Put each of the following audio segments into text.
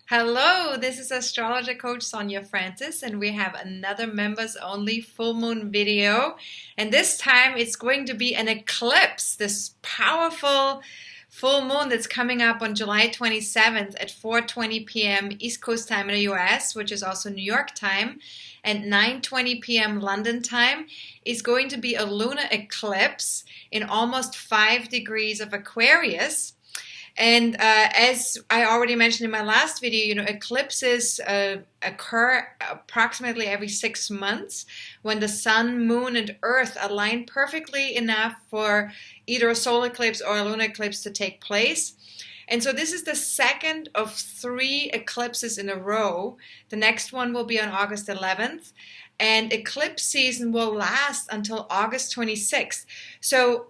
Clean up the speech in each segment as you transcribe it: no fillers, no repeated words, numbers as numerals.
Hello, this is AstrologerCoach Sonja Francis, and we have another members only full moon video. And this time it's going to be an eclipse, this powerful full moon that's coming up on July 27th at 4:20 p.m. East Coast time in the US, which is also New York time, and 9:20 p.m. London time. Is going to be a lunar eclipse in almost 5 degrees of Aquarius. And as I already mentioned in my last video, eclipses occur approximately every 6 months when the sun, moon, and earth align perfectly enough for either a solar eclipse or a lunar eclipse to take place. And so this is the second of 3 eclipses in a row. The next one will be on August 11th. And eclipse season will last until August 26th. So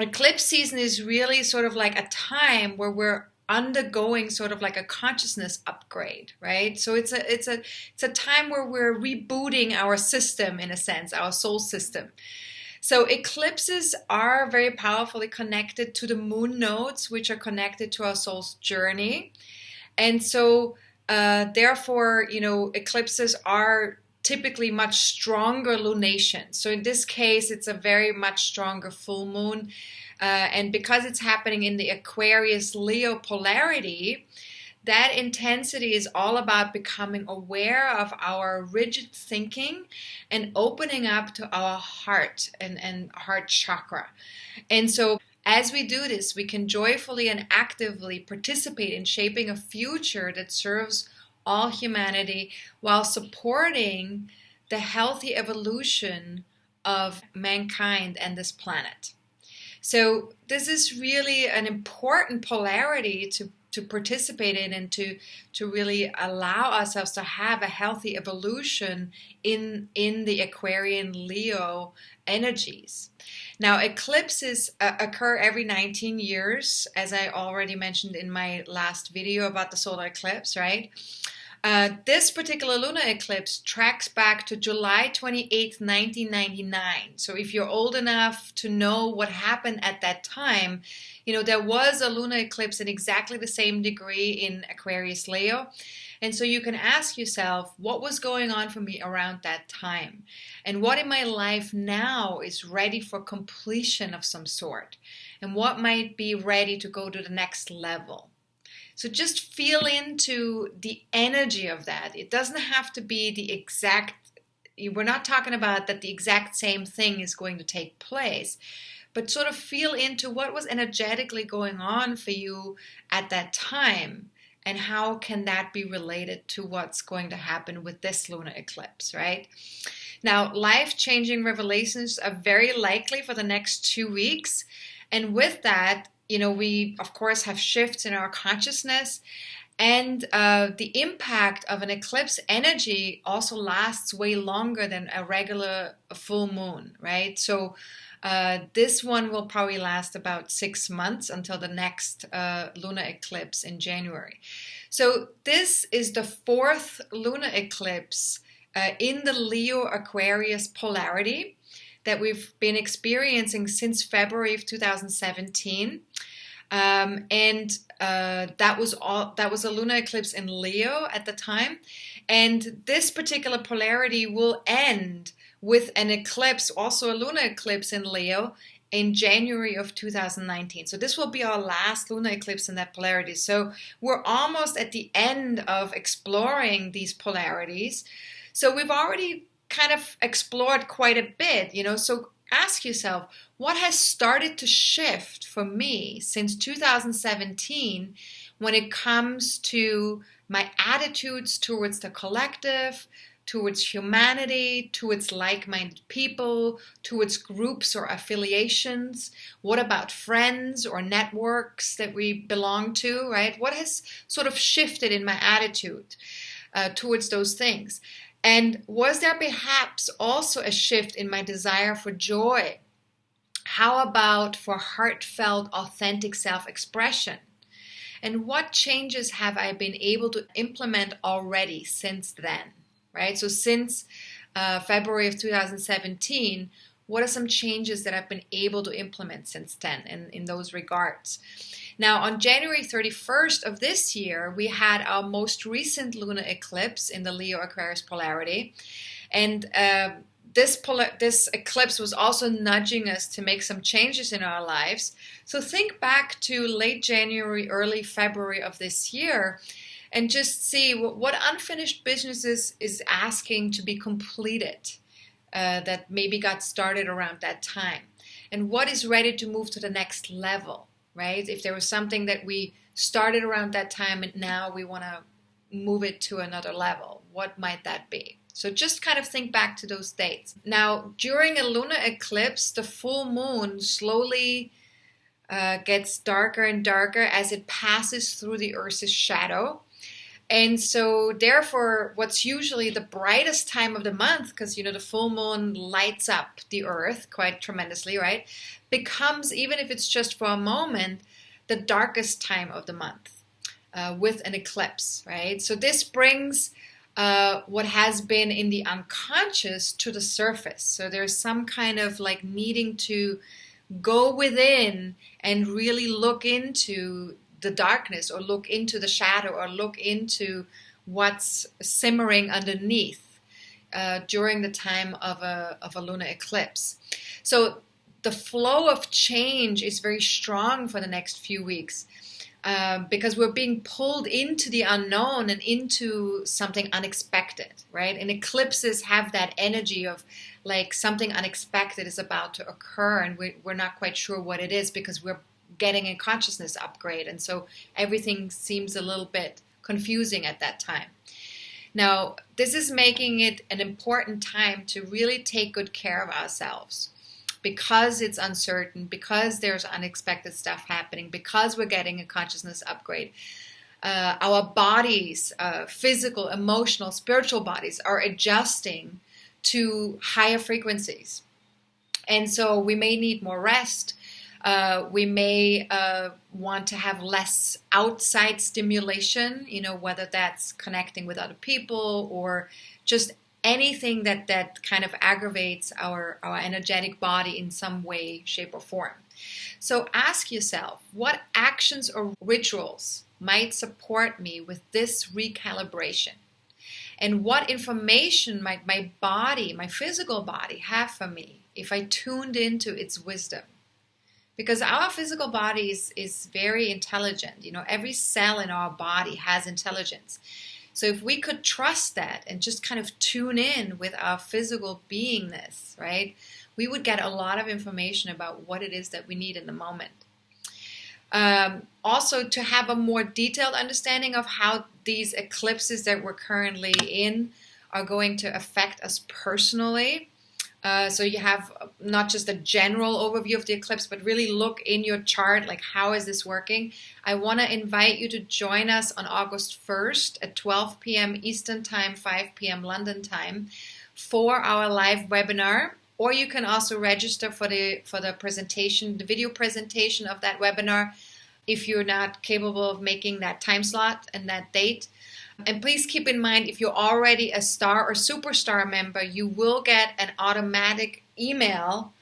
eclipse season is really sort of like a time where we're undergoing sort of like a consciousness upgrade, right? So it's a time where we're rebooting our system, in a sense, our soul system. So eclipses are very powerfully connected to the moon nodes, which are connected to our soul's journey. And so therefore, eclipses are typically much stronger lunations. So in this case, it's a very much stronger full moon. And because it's happening in the Aquarius Leo polarity, that intensity is all about becoming aware of our rigid thinking and opening up to our heart and heart chakra. And so as we do this, we can joyfully and actively participate in shaping a future that serves all humanity while supporting the healthy evolution of mankind and this planet. So this is really an important polarity to participate in and to really allow ourselves to have a healthy evolution in the Aquarian Leo energies. Now, eclipses occur every 19 years, as I already mentioned in my last video about the solar eclipse, right? This particular lunar eclipse tracks back to July 28th, 1999. So if you're old enough to know what happened at that time, there was a lunar eclipse in exactly the same degree in Aquarius Leo. And so you can ask yourself, what was going on for me around that time? And what in my life now is ready for completion of some sort? And what might be ready to go to the next level? So just feel into the energy of that. It doesn't have to be the exact, we're not talking about that the exact same thing is going to take place, but sort of feel into what was energetically going on for you at that time and how can that be related to what's going to happen with this lunar eclipse, right? Now, life-changing revelations are very likely for the next 2 weeks. And with that, we, of course, have shifts in our consciousness, and the impact of an eclipse energy also lasts way longer than a regular full moon, right? So this one will probably last about 6 months until the next lunar eclipse in January. So this is the 4th lunar eclipse in the Leo Aquarius polarity that we've been experiencing since February of 2017. That was a lunar eclipse in Leo at the time. And this particular polarity will end with an eclipse, also a lunar eclipse in Leo, in January of 2019. So this will be our last lunar eclipse in that polarity. So we're almost at the end of exploring these polarities. So we've already kind of explored quite a bit, so ask yourself, what has started to shift for me since 2017 when it comes to my attitudes towards the collective, towards humanity, towards like-minded people, towards groups or affiliations? What about friends or networks that we belong to, right? What has sort of shifted in my attitude towards those things? And was there perhaps also a shift in my desire for joy? How about for heartfelt, authentic self-expression? And what changes have I been able to implement already since then, right? So since February of 2017, what are some changes that I've been able to implement since then in those regards? Now, on January 31st of this year, we had our most recent lunar eclipse in the Leo Aquarius polarity. And this eclipse was also nudging us to make some changes in our lives. So think back to late January, early February of this year, and just see what unfinished businesses is asking to be completed that maybe got started around that time. And what is ready to move to the next level, right? If there was something that we started around that time and now we want to move it to another level, what might that be? So just kind of think back to those dates. Now, during a lunar eclipse, the full moon slowly gets darker and darker as it passes through the Earth's shadow. And so therefore, what's usually the brightest time of the month, because the full moon lights up the Earth quite tremendously, right? Becomes, even if it's just for a moment, the darkest time of the month with an eclipse, right? So this brings what has been in the unconscious to the surface. So there's some kind of like needing to go within and really look into the darkness, or look into the shadow, or look into what's simmering underneath during the time of a lunar eclipse. So the flow of change is very strong for the next few weeks because we're being pulled into the unknown and into something unexpected, right? And eclipses have that energy of like something unexpected is about to occur, and we're not quite sure what it is because we're getting a consciousness upgrade, and so everything seems a little bit confusing at that time. Now, this is making it an important time to really take good care of ourselves because it's uncertain, because there's unexpected stuff happening, because we're getting a consciousness upgrade. Our bodies, physical, emotional, spiritual bodies are adjusting to higher frequencies. And so we may need more rest. We may want to have less outside stimulation, whether that's connecting with other people or just anything that kind of aggravates our energetic body in some way, shape, or form. So ask yourself, what actions or rituals might support me with this recalibration? And what information might my body, my physical body, have for me if I tuned into its wisdom? Because our physical body is very intelligent. Every cell in our body has intelligence. So if we could trust that and just kind of tune in with our physical beingness, right, we would get a lot of information about what it is that we need in the moment. Also, to have a more detailed understanding of how these eclipses that we're currently in are going to affect us personally. So you have not just a general overview of the eclipse, but really look in your chart, like how is this working? I want to invite you to join us on August 1st at 12 p.m. Eastern Time, 5 p.m. London Time for our live webinar. Or you can also register for the presentation, the video presentation of that webinar if you're not capable of making that time slot and that date. And please keep in mind, if you're already a star or superstar member, you will get an automatic email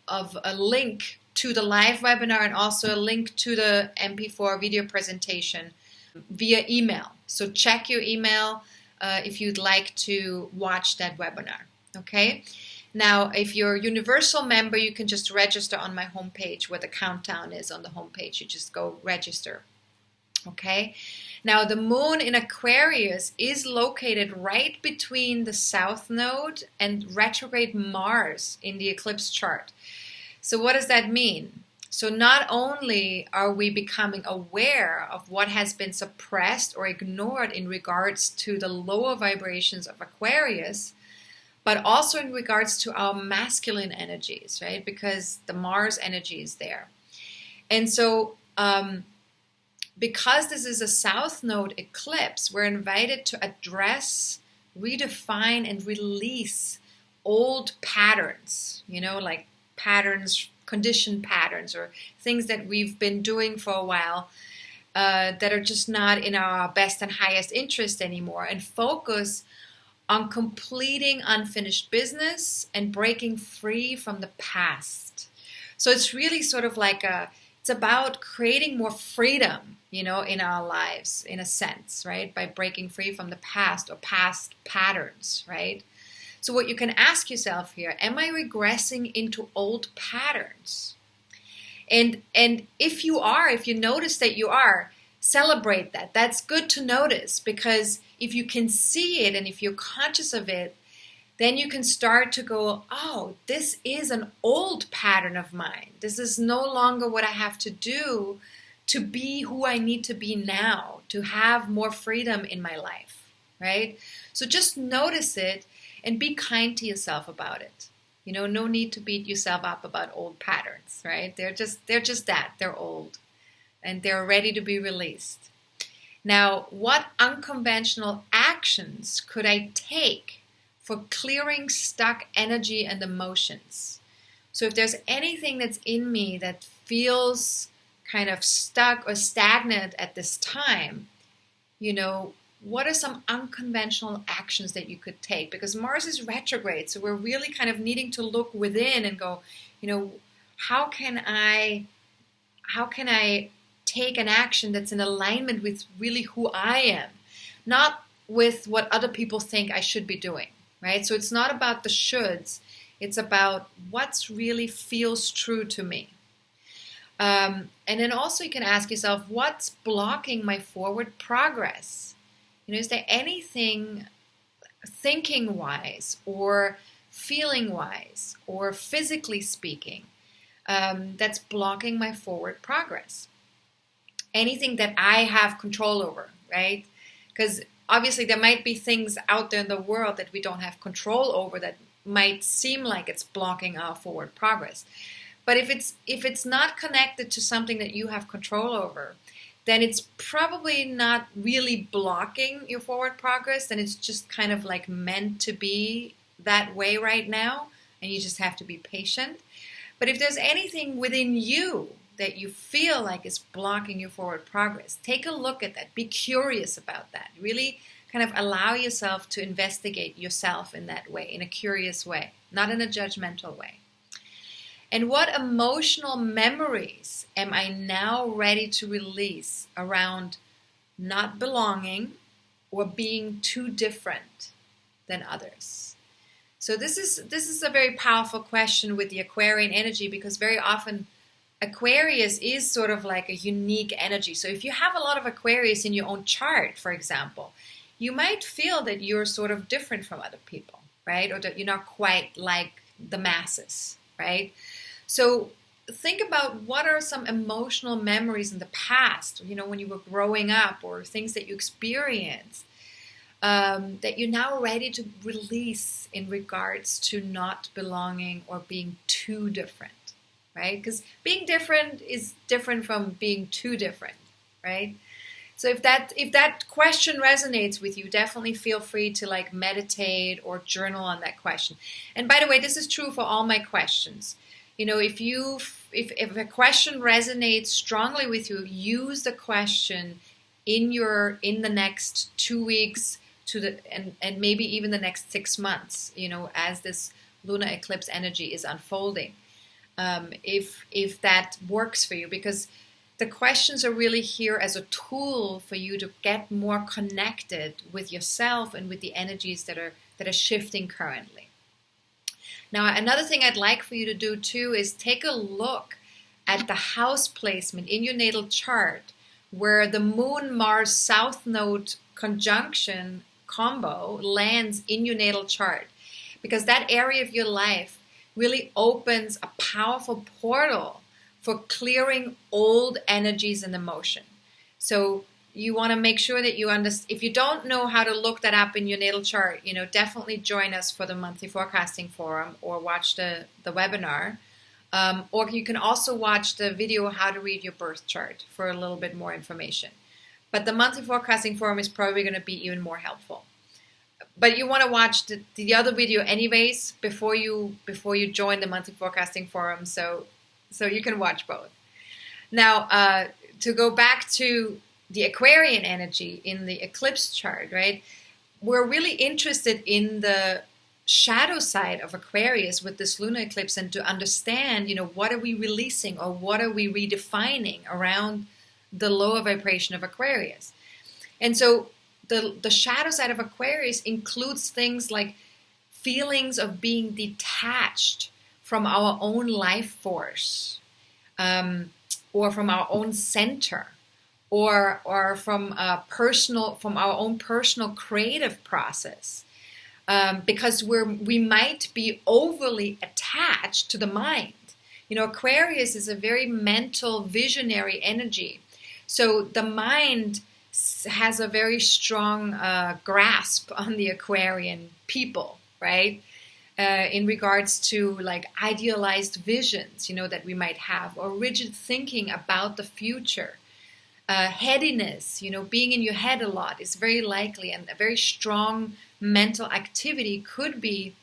of a link to the live webinar and also a link to the MP4 video presentation via email. So check your email if you'd like to watch that webinar. Okay? Now, if you're a universal member, you can just register on my homepage where the countdown is on the homepage. You just go register. Okay? Now, the moon in Aquarius is located right between the south node and retrograde Mars in the eclipse chart. So what does that mean? So not only are we becoming aware of what has been suppressed or ignored in regards to the lower vibrations of Aquarius, but also in regards to our masculine energies, right? Because the Mars energy is there. And so, because this is a south node eclipse, we're invited to address, redefine, and release old patterns, like patterns, conditioned patterns, or things that we've been doing for a while that are just not in our best and highest interest anymore, and focus on completing unfinished business and breaking free from the past. So it's really sort of like a It's about creating more freedom, in our lives, in a sense, right? By breaking free from the past or past patterns, right? So what you can ask yourself here, am I regressing into old patterns? And if you notice that you are, celebrate that. That's good to notice, because if you can see it and if you're conscious of it, then you can start to go, oh, this is an old pattern of mine. This is no longer what I have to do to be who I need to be now, to have more freedom in my life, right? So just notice it and be kind to yourself about it. No need to beat yourself up about old patterns, right? They're just that. They're old and they're ready to be released. Now, what unconventional actions could I take for clearing stuck energy and emotions? So if there's anything that's in me that feels kind of stuck or stagnant at this time, what are some unconventional actions that you could take? Because Mars is retrograde, so we're really kind of needing to look within and go, how can I take an action that's in alignment with really who I am, not with what other people think I should be doing, right? So it's not about the shoulds, it's about what's really feels true to me. And then also you can ask yourself, what's blocking my forward progress? Is there anything thinking-wise or feeling-wise or physically speaking that's blocking my forward progress? Anything that I have control over, right? Because obviously there might be things out there in the world that we don't have control over that might seem like it's blocking our forward progress. But if it's not connected to something that you have control over, then it's probably not really blocking your forward progress. Then it's just kind of like meant to be that way right now, and you just have to be patient. But if there's anything within you that you feel like is blocking your forward progress, take a look at that. Be curious about that. Really kind of allow yourself to investigate yourself in that way, in a curious way, not in a judgmental way. And what emotional memories am I now ready to release around not belonging or being too different than others? So this is a very powerful question with the Aquarian energy, because very often Aquarius is sort of like a unique energy. So if you have a lot of Aquarius in your own chart, for example, you might feel that you're sort of different from other people, right? Or that you're not quite like the masses, right? So think about what are some emotional memories in the past, when you were growing up, or things that you experienced that you're now ready to release in regards to not belonging or being too different, right? Because being different is different from being too different, right? So if that question resonates with you, definitely feel free to meditate or journal on that question. And by the way, this is true for all my questions. If a question resonates strongly with you, use the question in the next 2 weeks and maybe even the next 6 months, as this lunar eclipse energy is unfolding. If that works for you, because the questions are really here as a tool for you to get more connected with yourself and with the energies that are shifting currently. Now, another thing I'd like for you to do too is take a look at the house placement in your natal chart where the Moon-Mars South Node conjunction combo lands in your natal chart, because that area of your life really opens a powerful portal for clearing old energies and emotion. So you want to make sure that you understand. If you don't know how to look that up in your natal chart, definitely join us for the monthly forecasting forum or watch the webinar. Or you can also watch the video How to Read Your Birth Chart for a little bit more information. But the monthly forecasting forum is probably going to be even more helpful. But you want to watch the other video anyways before you join the monthly forecasting forum, so you can watch both. Now, to go back to the Aquarian energy in the eclipse chart, right? We're really interested in the shadow side of Aquarius with this lunar eclipse, and to understand, what are we releasing or what are we redefining around the lower vibration of Aquarius. And so the shadow side of Aquarius includes things like feelings of being detached from our own life force, or from our own center, or from our own personal creative process. Because we might be overly attached to the mind. Aquarius is a very mental, visionary energy. So the mind has a very strong grasp on the Aquarian people, right? In regards to like idealized visions, that we might have, or rigid thinking about the future. Headiness, being in your head a lot is very likely, and a very strong mental activity could be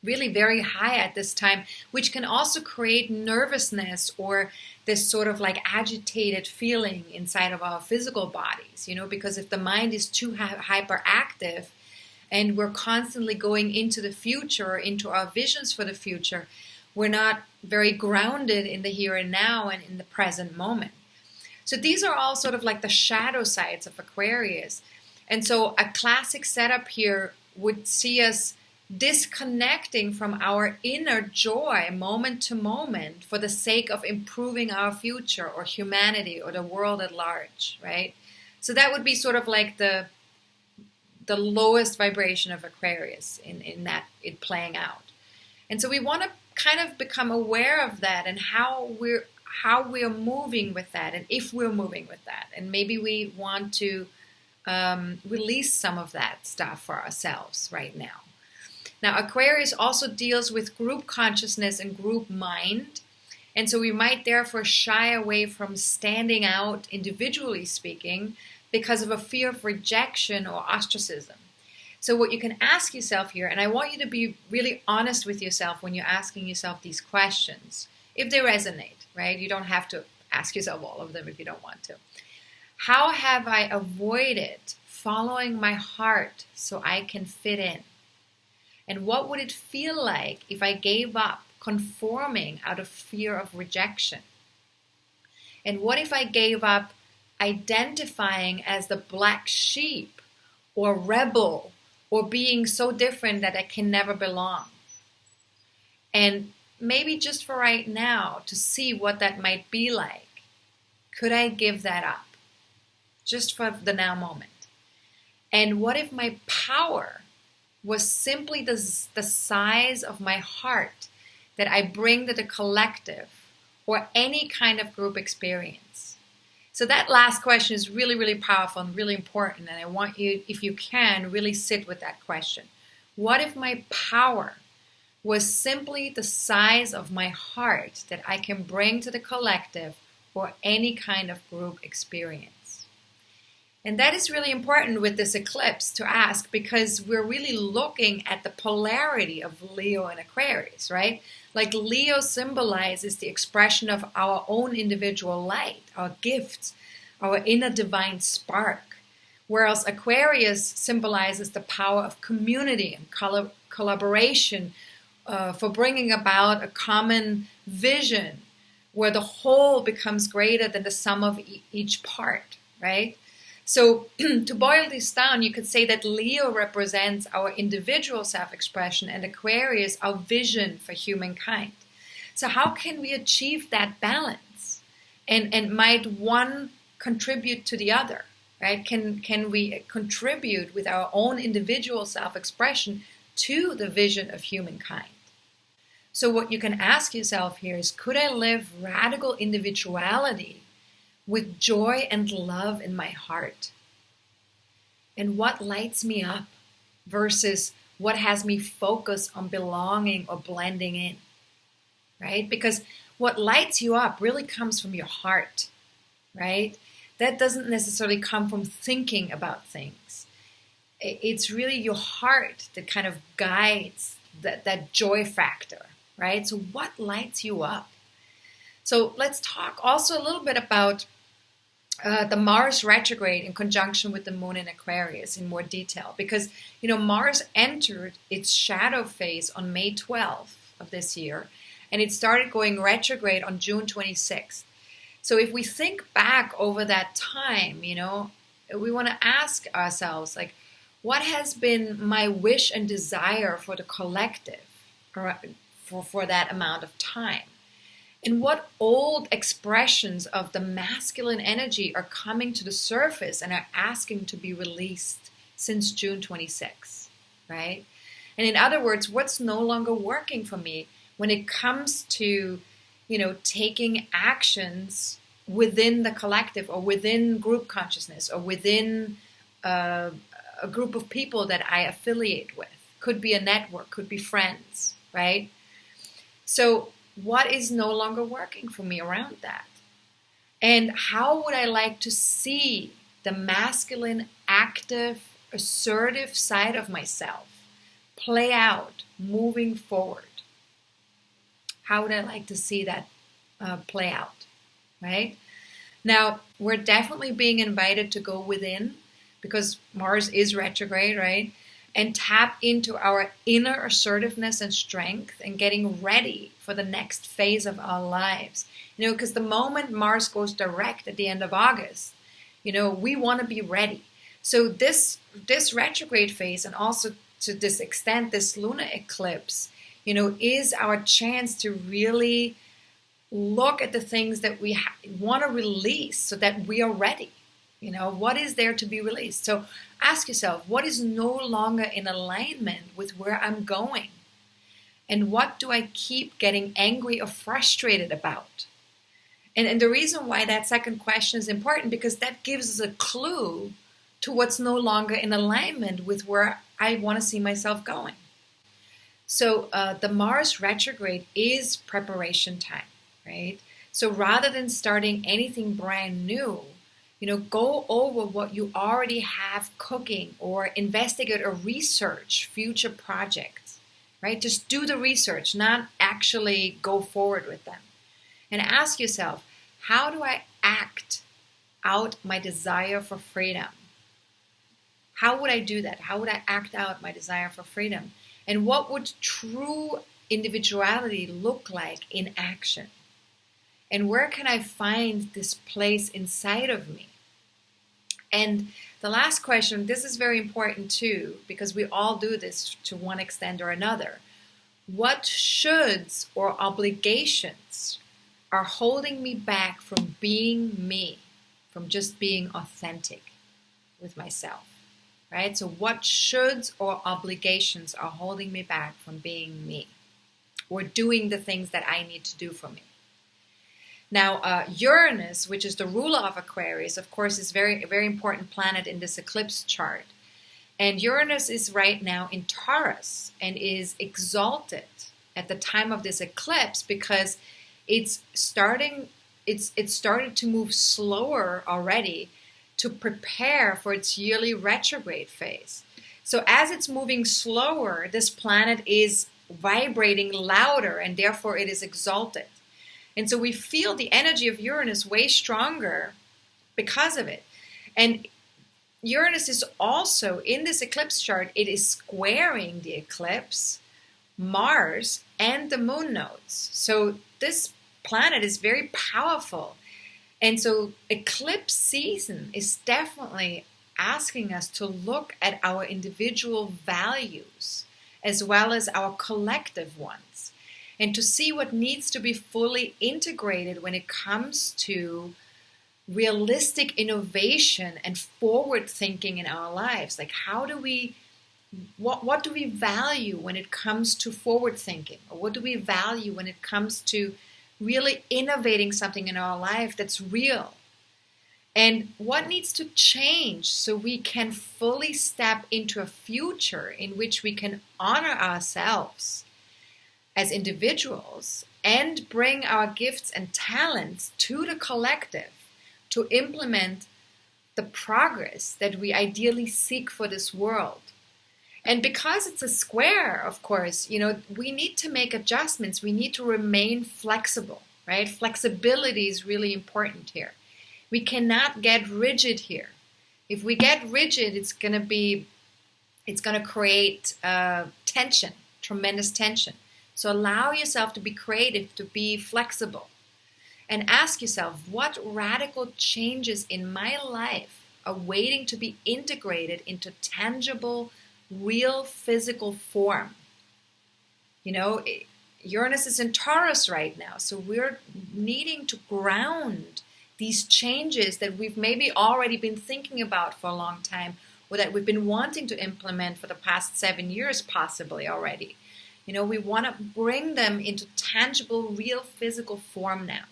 really very high at this time, which can also create nervousness or this sort of like agitated feeling inside of our physical bodies, because if the mind is too hyperactive and we're constantly going into the future, or into our visions for the future, we're not very grounded in the here and now and in the present moment. So these are all sort of like the shadow sides of Aquarius. And so a classic setup here would see us disconnecting from our inner joy moment to moment for the sake of improving our future or humanity or the world at large, right? So that would be sort of like the lowest vibration of Aquarius in that it playing out. And so we want to kind of become aware of that, and how we're moving with that, and if we're moving with that, and maybe we want to release some of that stuff for ourselves right now. Now, Aquarius also deals with group consciousness and group mind, and so we might therefore shy away from standing out individually speaking because of a fear of rejection or ostracism. So what you can ask yourself here, and I want you to be really honest with yourself when you're asking yourself these questions, if they resonate, right? You don't have to ask yourself all of them if you don't want to. How have I avoided following my heart so I can fit in? And what would it feel like if I gave up conforming out of fear of rejection? And what if I gave up identifying as the black sheep or rebel or being so different that I can never belong? And maybe just for right now, to see what that might be like, could I give that up? Just for the now moment. And what if my power was simply the size of my heart that I bring to the collective or any kind of group experience? So that last question is really, really powerful and really important. And I want you, if you can, really sit with that question. What if my power was simply the size of my heart that I can bring to the collective or any kind of group experience? And that is really important with this eclipse to ask, because we're really looking at the polarity of Leo and Aquarius, right? Like Leo symbolizes the expression of our own individual light, our gifts, our inner divine spark. Whereas Aquarius symbolizes the power of community and collaboration for bringing about a common vision where the whole becomes greater than the sum of each part, right? So to boil this down, you could say that Leo represents our individual self-expression and Aquarius our vision for humankind. So how can we achieve that balance? And might one contribute to the other, right? Can we contribute with our own individual self-expression to the vision of humankind? So what you can ask yourself here is, could I live radical individuality with joy and love in my heart? And what lights me up versus what has me focus on belonging or blending in, right? Because what lights you up really comes from your heart, right? That doesn't necessarily come from thinking about things. It's really your heart that kind of guides that joy factor, right? So what lights you up? So let's talk also a little bit about the Mars retrograde in conjunction with the moon in Aquarius in more detail, because Mars entered its shadow phase on May 12th of this year, and it started going retrograde on June 26th. So if we think back over that time, we want to ask ourselves, like, what has been my wish and desire for the collective for that amount of time? And what old expressions of the masculine energy are coming to the surface and are asking to be released since June 26, right? And in other words, what's no longer working for me when it comes to, taking actions within the collective or within group consciousness or within a group of people that I affiliate with. Could be a network, could be friends, right? So what is no longer working for me around that? And how would I like to see the masculine, active, assertive side of myself play out moving forward? How would I like to see that play out, right? Now, we're definitely being invited to go within because Mars is retrograde, right? And tap into our inner assertiveness and strength and getting ready for the next phase of our lives. Because the moment Mars goes direct at the end of August, we want to be ready. So this retrograde phase, and also to this extent, this lunar eclipse, is our chance to really look at the things that we want to release so that we are ready. What is there to be released? So ask yourself, what is no longer in alignment with where I'm going? And what do I keep getting angry or frustrated about? And the reason why that second question is important, because that gives us a clue to what's no longer in alignment with where I want to see myself going. So the Mars retrograde is preparation time, right? So rather than starting anything brand new, go over what you already have cooking, or investigate or research future projects, right? Just do the research, not actually go forward with them. And ask yourself, how do I act out my desire for freedom? How would I do that? How would I act out my desire for freedom? And what would true individuality look like in action? And where can I find this place inside of me? And the last question, this is very important too, because we all do this to one extent or another. What shoulds or obligations are holding me back from being me, from just being authentic with myself, right? So what shoulds or obligations are holding me back from being me, or doing the things that I need to do for me? Now, Uranus, which is the ruler of Aquarius, of course, is very, very important planet in this eclipse chart. And Uranus is right now in Taurus and is exalted at the time of this eclipse because it's started to move slower already to prepare for its yearly retrograde phase. So as it's moving slower, this planet is vibrating louder, and therefore it is exalted. And so we feel the energy of Uranus way stronger because of it. And Uranus is also, in this eclipse chart, it is squaring the eclipse, Mars, and the moon nodes. So this planet is very powerful. And so eclipse season is definitely asking us to look at our individual values as well as our collective ones, and to see what needs to be fully integrated when it comes to realistic innovation and forward thinking in our lives. Like, how do we, what do we value when it comes to forward thinking? Or what do we value when it comes to really innovating something in our life that's real? And what needs to change so we can fully step into a future in which we can honor ourselves as individuals and bring our gifts and talents to the collective to implement the progress that we ideally seek for this world. And because it's a square, of course, we need to make adjustments. We need to remain flexible, right? Flexibility is really important here. We cannot get rigid here. If we get rigid, it's going to create tension, tremendous tension. So allow yourself to be creative, to be flexible, and ask yourself, what radical changes in my life are waiting to be integrated into tangible, real physical form? Uranus is in Taurus right now, so we're needing to ground these changes that we've maybe already been thinking about for a long time, or that we've been wanting to implement for the past 7 years possibly already. We want to bring them into tangible, real physical form now.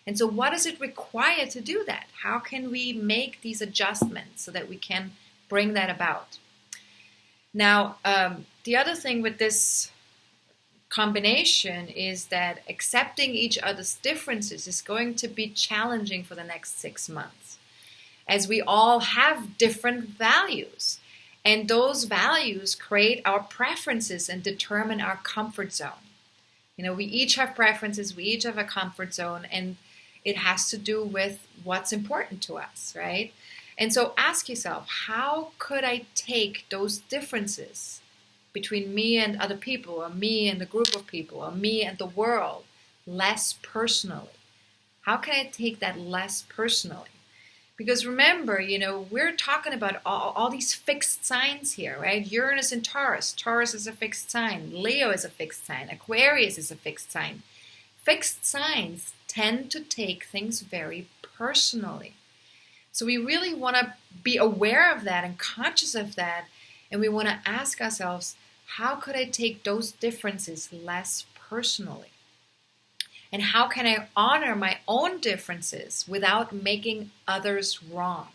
And so what does it require to do that? How can we make these adjustments so that we can bring that about? Now, the other thing with this combination is that accepting each other's differences is going to be challenging for the next 6 months, as we all have different values. And those values create our preferences and determine our comfort zone. We each have preferences, we each have a comfort zone, and it has to do with what's important to us, right? And so ask yourself, how could I take those differences between me and other people, or me and a group of people, or me and the world less personally? How can I take that less personally? Because remember, we're talking about all these fixed signs here, right? Uranus in Taurus. Taurus is a fixed sign. Leo is a fixed sign. Aquarius is a fixed sign. Fixed signs tend to take things very personally. So we really want to be aware of that and conscious of that. And we want to ask ourselves, how could I take those differences less personally? And how can I honor my own differences without making others wrong?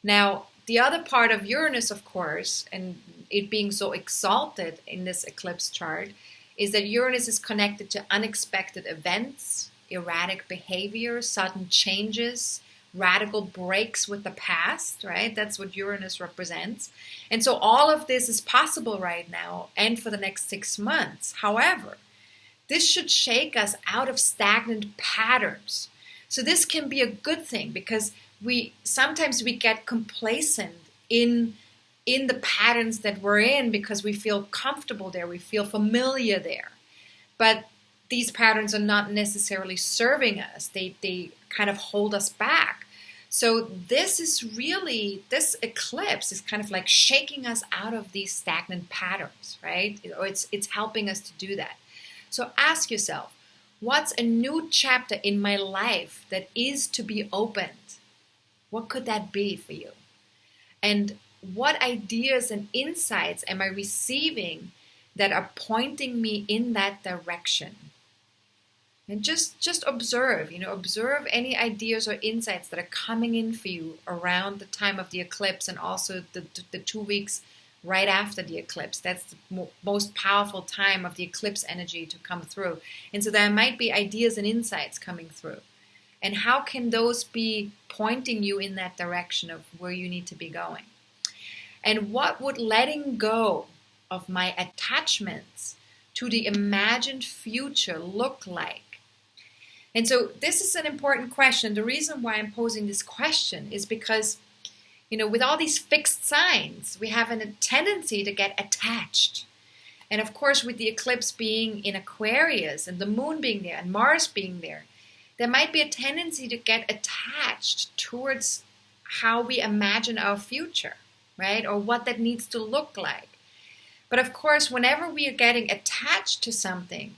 Now, the other part of Uranus, of course, and it being so exalted in this eclipse chart, is that Uranus is connected to unexpected events, erratic behavior, sudden changes, radical breaks with the past, right? That's what Uranus represents. And so all of this is possible right now and for the next 6 months. However, this should shake us out of stagnant patterns. So this can be a good thing, because sometimes we get complacent in the patterns that we're in because we feel comfortable there, we feel familiar there. But these patterns are not necessarily serving us. They kind of hold us back. So this eclipse is kind of like shaking us out of these stagnant patterns, right? Or it's helping us to do that. So ask yourself, what's a new chapter in my life that is to be opened? What could that be for you? And what ideas and insights am I receiving that are pointing me in that direction? And just observe, observe any ideas or insights that are coming in for you around the time of the eclipse, and also the 2 weeks right after the eclipse. That's the most powerful time of the eclipse energy to come through. And so there might be ideas and insights coming through. And how can those be pointing you in that direction of where you need to be going? And what would letting go of my attachments to the imagined future look like? And so this is an important question. The reason why I'm posing this question is because, with all these fixed signs, we have a tendency to get attached. And of course, with the eclipse being in Aquarius and the moon being there and Mars being there, there might be a tendency to get attached towards how we imagine our future, right? Or what that needs to look like. But of course, whenever we are getting attached to something,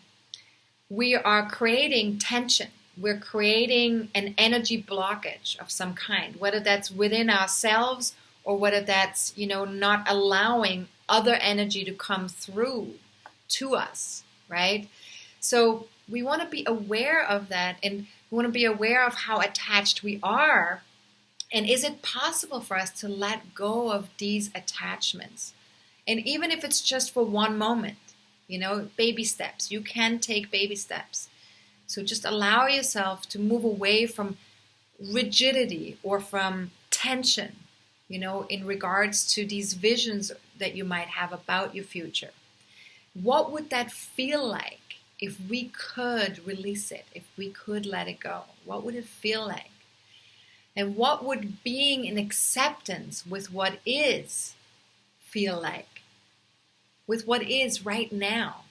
we are creating tension. We're creating an energy blockage of some kind, whether that's within ourselves or whether that's, not allowing other energy to come through to us, right? So we want to be aware of that, and we want to be aware of how attached we are. And is it possible for us to let go of these attachments? And even if it's just for one moment, baby steps. You can take baby steps. So just allow yourself to move away from rigidity or from tension, in regards to these visions that you might have about your future. What would that feel like if we could release it, if we could let it go? What would it feel like? And what would being in acceptance with what is feel like? With what is right now?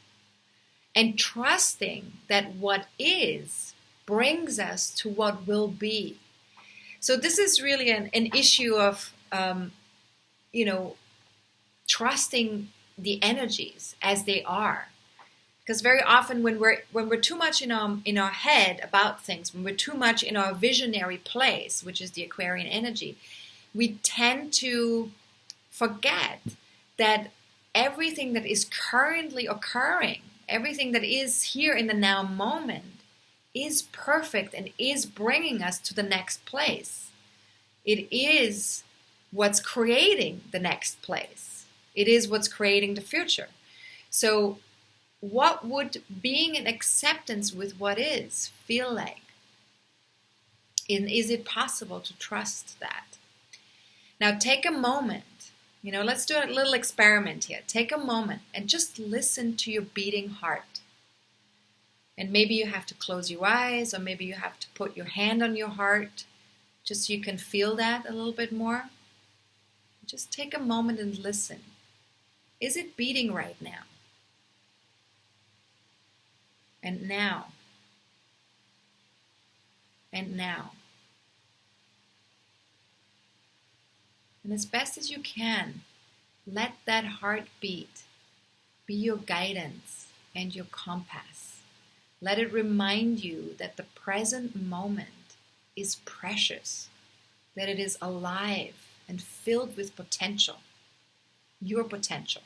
And trusting that what is brings us to what will be. So this is really an issue of, trusting the energies as they are. Because very often when we're too much in our head about things, when we're too much in our visionary place, which is the Aquarian energy, we tend to forget that everything that is currently occurring, everything that is here in the now moment, is perfect and is bringing us to the next place. It is what's creating the next place. It is what's creating the future. So what would being in acceptance with what is feel like? And is it possible to trust that? Now take a moment. Let's do a little experiment here. Take a moment and just listen to your beating heart. And maybe you have to close your eyes, or maybe you have to put your hand on your heart, just so you can feel that a little bit more. Just take a moment and listen. Is it beating right now? And now. And now. And as best as you can, let that heartbeat be your guidance and your compass. Let it remind you that the present moment is precious, that it is alive and filled with potential, your potential.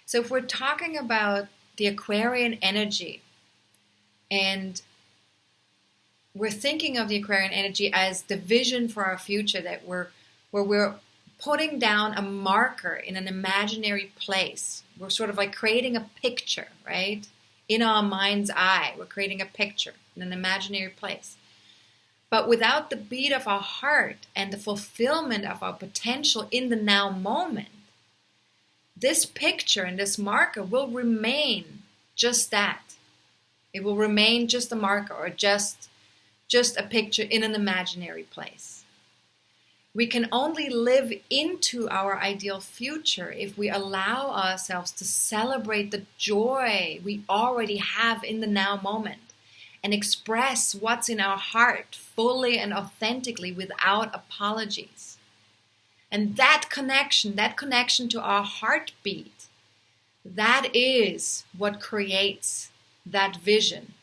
So if we're talking about the Aquarian energy, and we're thinking of the Aquarian energy as the vision for our future, that where we're putting down a marker in an imaginary place. We're sort of like creating a picture, right? In our mind's eye, we're creating a picture in an imaginary place. But without the beat of our heart and the fulfillment of our potential in the now moment, this picture and this marker will remain just that. It will remain just a marker, or just a picture in an imaginary place. We can only live into our ideal future if we allow ourselves to celebrate the joy we already have in the now moment and express what's in our heart fully and authentically without apologies. And that connection to our heartbeat, that is what creates that vision.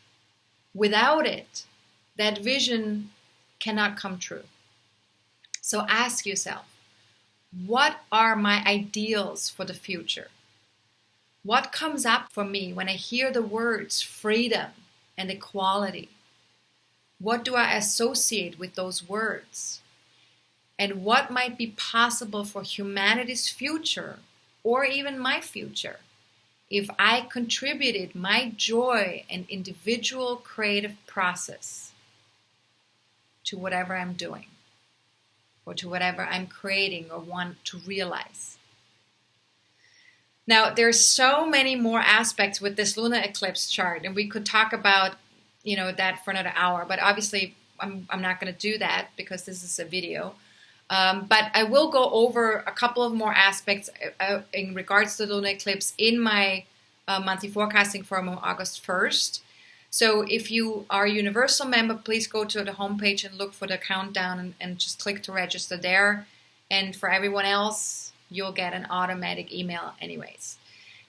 Without it, that vision cannot come true. So ask yourself, what are my ideals for the future? What comes up for me when I hear the words freedom and equality? What do I associate with those words? And what might be possible for humanity's future, or even my future, if I contributed my joy and individual creative process to whatever I'm doing, or to whatever I'm creating or want to realize? Now, there's so many more aspects with this lunar eclipse chart, and we could talk about, that for another hour. But obviously, I'm not going to do that because this is a video. But I will go over a couple of more aspects in regards to the lunar eclipse in my monthly forecasting forum on August 1st. So if you are a Universal member, please go to the homepage and look for the countdown and just click to register there. And for everyone else, you'll get an automatic email anyways.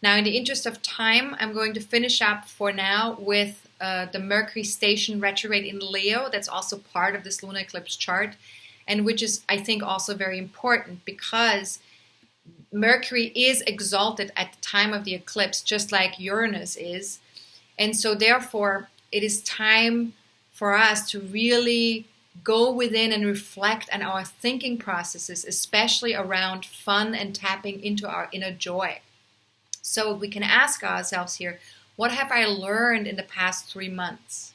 Now, in the interest of time, I'm going to finish up for now with the Mercury station retrograde in Leo. That's also part of this lunar eclipse chart, and which is, I think, also very important because Mercury is exalted at the time of the eclipse, just like Uranus is. And so therefore, it is time for us to really go within and reflect on our thinking processes, especially around fun and tapping into our inner joy. So we can ask ourselves here, what have I learned in the past 3 months?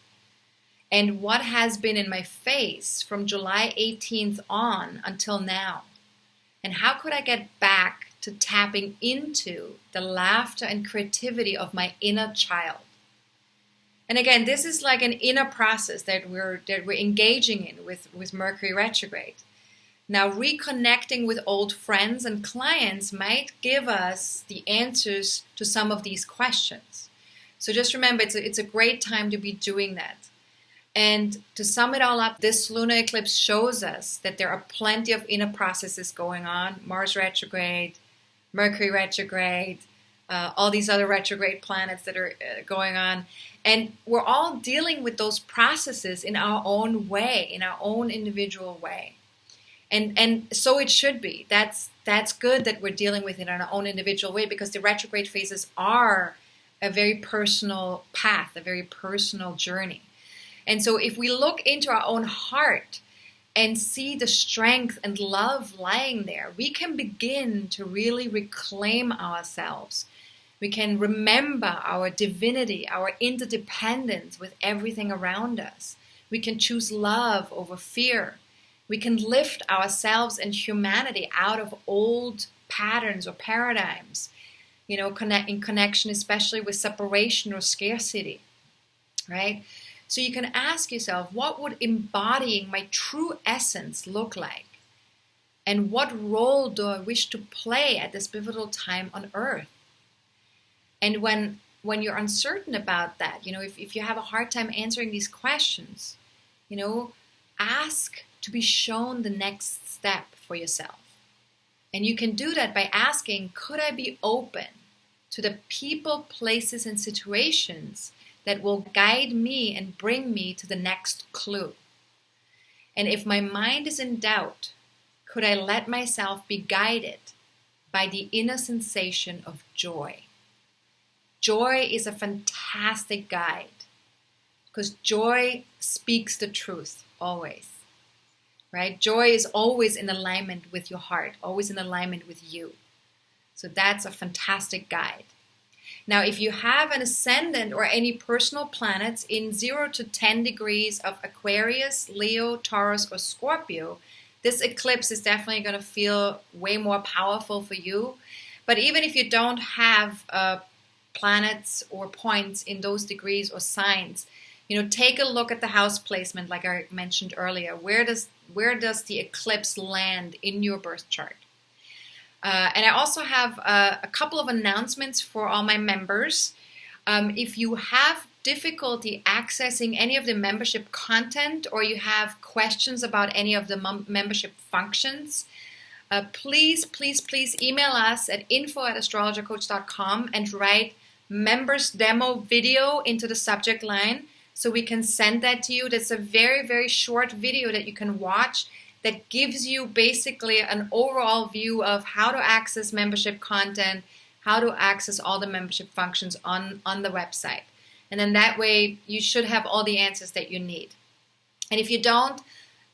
And what has been in my face from July 18th on until now? And how could I get back to tapping into the laughter and creativity of my inner child? And again, this is like an inner process that we're engaging in with Mercury retrograde. Now, reconnecting with old friends and clients might give us the answers to some of these questions. So just remember, it's a great time to be doing that. And to sum it all up, this lunar eclipse shows us that there are plenty of inner processes going on. Mars retrograde, Mercury retrograde, all these other retrograde planets that are going on. And we're all dealing with those processes in our own way, in our own individual way. And so it should be. That's good that we're dealing with it in our own individual way, because the retrograde phases are a very personal path, a very personal journey. And so if we look into our own heart and see the strength and love lying there, we can begin to really reclaim ourselves. We can remember our divinity, our interdependence with everything around us. We can choose love over fear. We can lift ourselves and humanity out of old patterns or paradigms, in connection especially with separation or scarcity, right? So you can ask yourself, what would embodying my true essence look like? And what role do I wish to play at this pivotal time on Earth? And when you're uncertain about that, if you have a hard time answering these questions, ask to be shown the next step for yourself. And you can do that by asking, could I be open to the people, places, and situations that will guide me and bring me to the next clue? And if my mind is in doubt, could I let myself be guided by the inner sensation of joy? Joy is a fantastic guide, because joy speaks the truth always, right? Joy is always in alignment with your heart, always in alignment with you. So that's a fantastic guide. Now, if you have an ascendant or any personal planets in 0 to 10 degrees of Aquarius, Leo, Taurus, or Scorpio, this eclipse is definitely going to feel way more powerful for you. But even if you don't have planets or points in those degrees or signs, take a look at the house placement, like I mentioned earlier. Where does the eclipse land in your birth chart? And I also have a couple of announcements for all my members. If you have difficulty accessing any of the membership content, or you have questions about any of the membership functions, please email us at info@astrologercoach.com and write members demo video into the subject line, so we can send that to you. That's a very, very short video that you can watch that gives you basically an overall view of how to access membership content, how to access all the membership functions on the website. And then that way you should have all the answers that you need. And if you don't,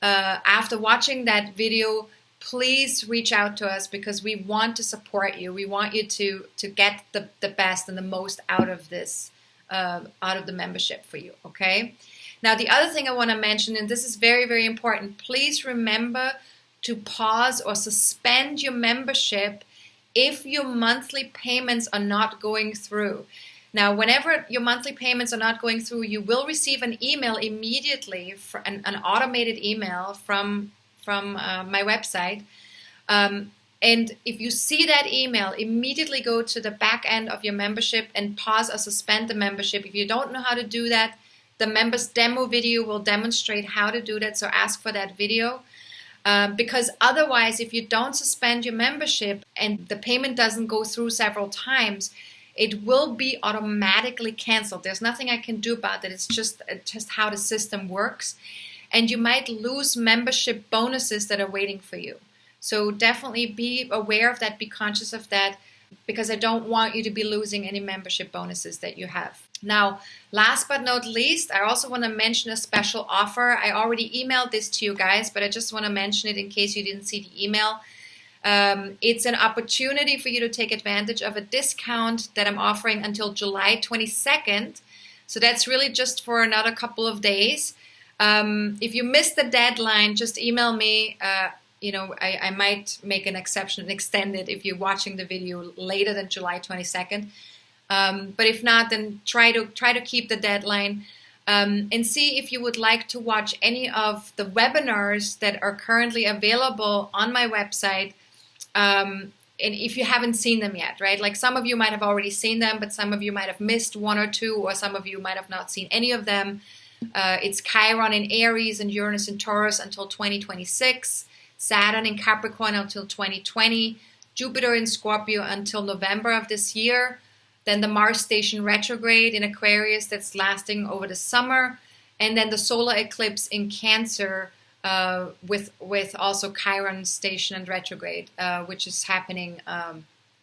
after watching that video, please reach out to us, because we want to support you. We want you to get the best and the most out of this, out of the membership for you, okay? Now, the other thing I want to mention, and this is very, very important, please remember to pause or suspend your membership if your monthly payments are not going through. Now, whenever your monthly payments are not going through, you will receive an email immediately, an automated email from my website. And if you see that email, immediately go to the back end of your membership and pause or suspend the membership. If you don't know how to do that, the members demo video will demonstrate how to do that, so ask for that video. Because otherwise, if you don't suspend your membership and the payment doesn't go through several times, it will be automatically canceled. There's nothing I can do about that. It's just how the system works. And you might lose membership bonuses that are waiting for you. So definitely be aware of that, be conscious of that, because I don't want you to be losing any membership bonuses that you have. Now, last but not least, I also want to mention a special offer. I already emailed this to you guys, but I just want to mention it in case you didn't see the email. It's an opportunity for you to take advantage of a discount that I'm offering until July 22nd. So that's really just for another couple of days. If you missed the deadline, just email me. I might make an exception and extend it if you're watching the video later than July 22nd. But if not, then try to keep the deadline. And see if you would like to watch any of the webinars that are currently available on my website. And if you haven't seen them yet, right? Like some of you might have already seen them, but some of you might have missed one or two, or some of you might have not seen any of them. It's Chiron in Aries and Uranus in Taurus until 2026, Saturn in Capricorn until 2020, Jupiter in Scorpio until November of this year. Then the Mars station retrograde in Aquarius that's lasting over the summer, and then the solar eclipse in Cancer with also Chiron station and retrograde, which is happening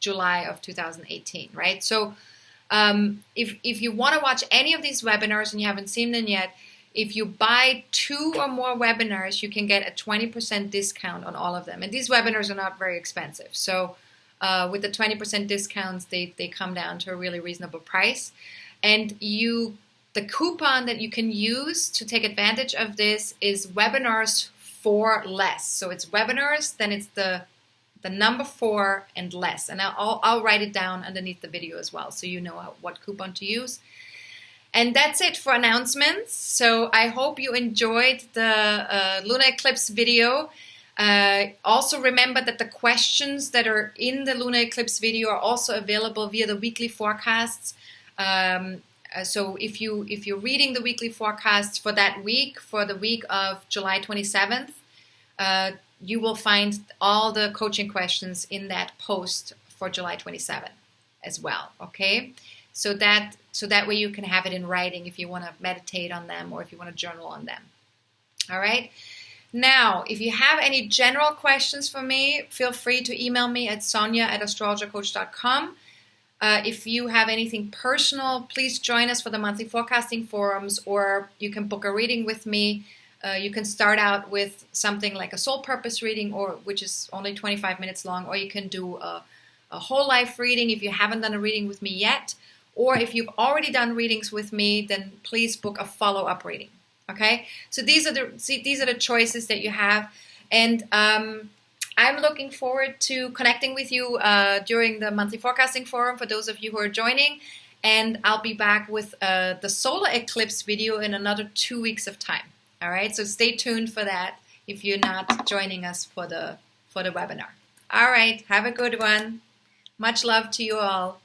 July of 2018, right? So if you want to watch any of these webinars and you haven't seen them yet, if you buy 2 or more webinars, you can get a 20% discount on all of them. And these webinars are not very expensive, so with the 20% discounts, they come down to a really reasonable price. And the coupon that you can use to take advantage of this is webinars for less. So it's webinars, then it's the number 4 and less. And I'll write it down underneath the video as well, so you know what coupon to use. And that's it for announcements. So I hope you enjoyed the lunar eclipse video. Also remember that the questions that are in the lunar eclipse video are also available via the weekly forecasts. So if you're reading the weekly forecasts for that week, for the week of July 27th, you will find all the coaching questions in that post for July 27th as well. Okay, so that way you can have it in writing if you want to meditate on them or if you want to journal on them. All right. Now, if you have any general questions for me, feel free to email me at sonja@astrologercoach.com. If you have anything personal, please join us for the monthly forecasting forums, or you can book a reading with me. You can start out with something like a soul purpose reading, which is only 25 minutes long, or you can do a whole life reading if you haven't done a reading with me yet. Or if you've already done readings with me, then please book a follow-up reading. Okay, so these are the choices that you have, and I'm looking forward to connecting with you during the monthly forecasting forum for those of you who are joining, and I'll be back with the solar eclipse video in another 2 weeks of time. All right, so stay tuned for that if you're not joining us for the webinar. All right, have a good one. Much love to you all.